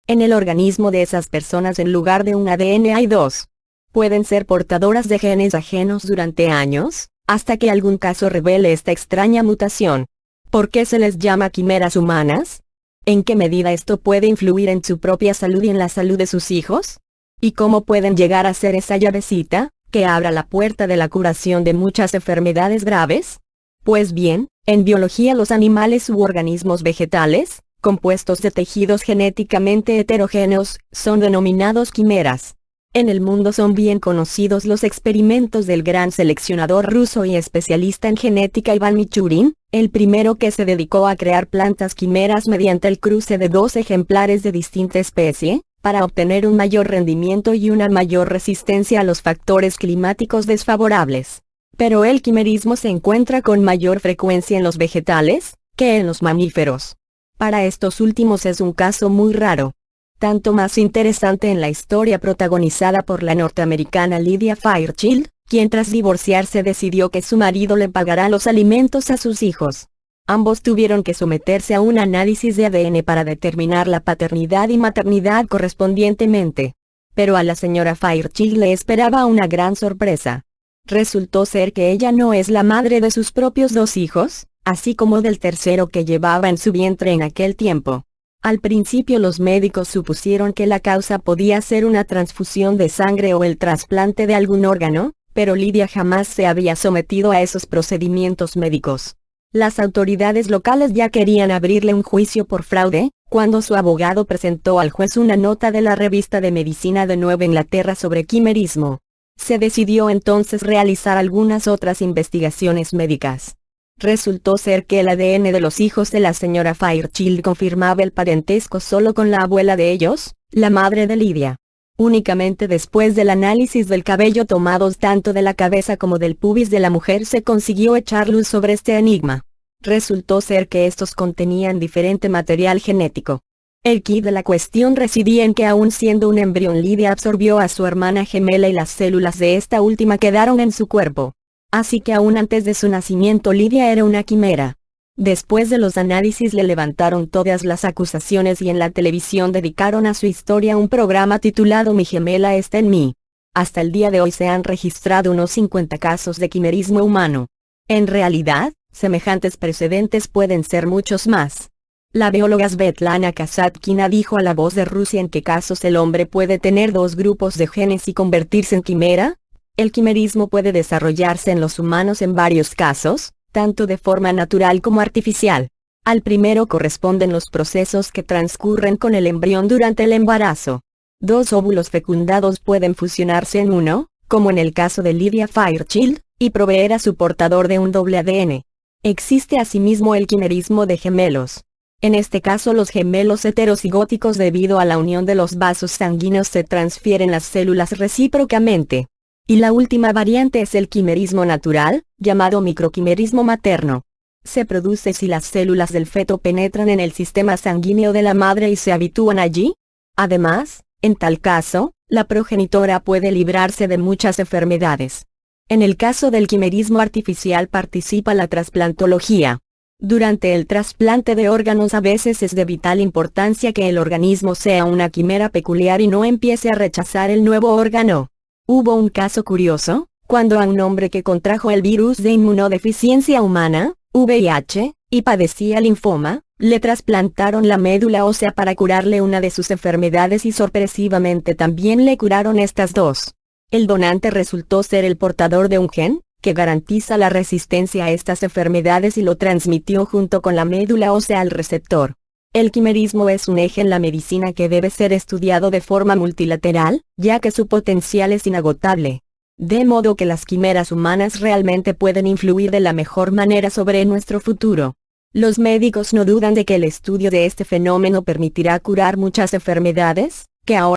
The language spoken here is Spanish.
En el organismo de esas personas en lugar de un ADN hay dos. Pueden ser portadoras de genes ajenos durante años, hasta que algún caso revele esta extraña mutación. ¿Por qué se les llama quimeras humanas? ¿En qué medida esto puede influir en su propia salud y en la salud de sus hijos? ¿Y cómo pueden llegar a ser esa llavecita, que abra la puerta de la curación de muchas enfermedades graves? Pues bien, en biología los animales u organismos vegetales, compuestos de tejidos genéticamente heterogéneos, son denominados quimeras. En el mundo son bien conocidos los experimentos del gran seleccionador ruso y especialista en genética Iván Michurin, el primero que se dedicó a crear plantas quimeras mediante el cruce de dos ejemplares de distinta especie, para obtener un mayor rendimiento y una mayor resistencia a los factores climáticos desfavorables. Pero el quimerismo se encuentra con mayor frecuencia en los vegetales, que en los mamíferos. Para estos últimos es un caso muy raro. Tanto más interesante en la historia protagonizada por la norteamericana Lydia Fairchild, quien tras divorciarse decidió que su marido le pagará los alimentos a sus hijos. Ambos tuvieron que someterse a un análisis de ADN para determinar la paternidad y maternidad correspondientemente. Pero a la señora Fairchild le esperaba una gran sorpresa. Resultó ser que ella no es la madre de sus propios dos hijos, así como del tercero que llevaba en su vientre en aquel tiempo. Al principio los médicos supusieron que la causa podía ser una transfusión de sangre o el trasplante de algún órgano, pero Lydia jamás se había sometido a esos procedimientos médicos. Las autoridades locales ya querían abrirle un juicio por fraude, cuando su abogado presentó al juez una nota de la revista de medicina de Nueva Inglaterra sobre quimerismo. Se decidió entonces realizar algunas otras investigaciones médicas. Resultó ser que el ADN de los hijos de la señora Fairchild confirmaba el parentesco solo con la abuela de ellos, la madre de Lydia. Únicamente después del análisis del cabello tomados tanto de la cabeza como del pubis de la mujer se consiguió echar luz sobre este enigma. Resultó ser que estos contenían diferente material genético. El quid de la cuestión residía en que aun siendo un embrión Lydia absorbió a su hermana gemela y las células de esta última quedaron en su cuerpo. Así que aún antes de su nacimiento Lydia era una quimera. Después de los análisis le levantaron todas las acusaciones y en la televisión dedicaron a su historia un programa titulado Mi gemela está en mí. Hasta el día de hoy se han registrado unos 50 casos de quimerismo humano. En realidad, semejantes precedentes pueden ser muchos más. La bióloga Svetlana Kasatkina dijo a La Voz de Rusia en qué casos el hombre puede tener dos grupos de genes y convertirse en quimera. El quimerismo puede desarrollarse en los humanos en varios casos, tanto de forma natural como artificial. Al primero corresponden los procesos que transcurren con el embrión durante el embarazo. Dos óvulos fecundados pueden fusionarse en uno, como en el caso de Lydia Fairchild, y proveer a su portador de un doble ADN. Existe asimismo el quimerismo de gemelos. En este caso los gemelos heterocigóticos debido a la unión de los vasos sanguíneos se transfieren las células recíprocamente. Y la última variante es el quimerismo natural, llamado microquimerismo materno. Se produce si las células del feto penetran en el sistema sanguíneo de la madre y se habitúan allí. Además, en tal caso, la progenitora puede librarse de muchas enfermedades. En el caso del quimerismo artificial participa la trasplantología. Durante el trasplante de órganos a veces es de vital importancia que el organismo sea una quimera peculiar y no empiece a rechazar el nuevo órgano. Hubo un caso curioso, cuando a un hombre que contrajo el virus de inmunodeficiencia humana, VIH, y padecía linfoma, le trasplantaron la médula ósea para curarle una de sus enfermedades y sorpresivamente también le curaron estas dos. El donante resultó ser el portador de un gen, que garantiza la resistencia a estas enfermedades y lo transmitió junto con la médula ósea al receptor. El quimerismo es un eje en la medicina que debe ser estudiado de forma multilateral, ya que su potencial es inagotable. De modo que las quimeras humanas realmente pueden influir de la mejor manera sobre nuestro futuro. Los médicos no dudan de que el estudio de este fenómeno permitirá curar muchas enfermedades, que ahora